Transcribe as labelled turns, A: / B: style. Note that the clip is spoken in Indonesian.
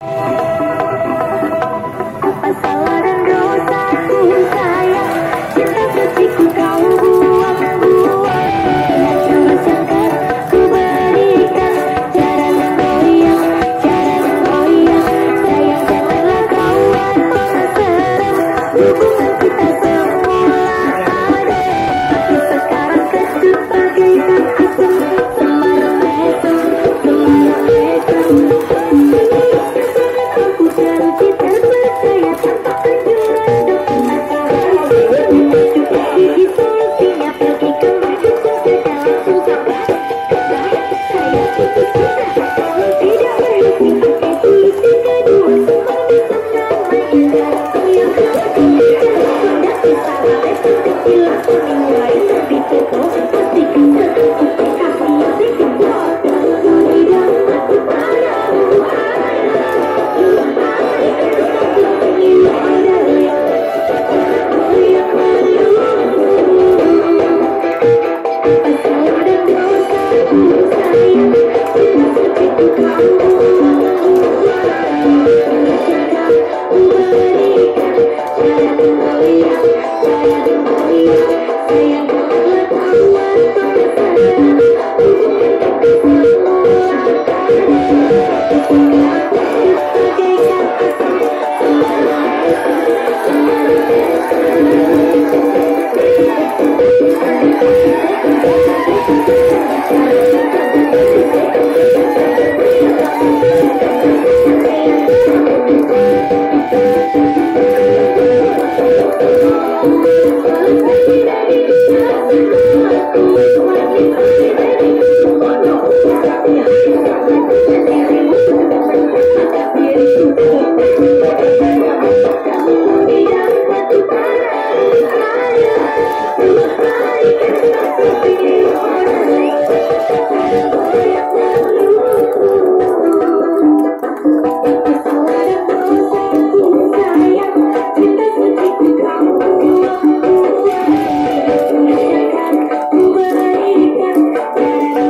A: Apa salah dan dosaku sayang, cinta suciku kau buang-buang. Dengan tulus yang kan ku berikan, cara menggoyang, sayang janganlah kau buat penasaran. Hubungan kita semula ada, tapi sekarang kecut bagaikan asam. Semalam mesem, aku janji terpercaya tanpa kejuran depan mata wajib. Gigi solusinya pergi ke dukung saja langsung sampai. Saya putus cinta kalau tidak berhenti. Tulis yang kedua semua bisa namanya. Yang ketiga tidak bisa sampai kecil aku dimulai tapi tutup pastikan tertutup kasih yang kedua. Tidak aku padamu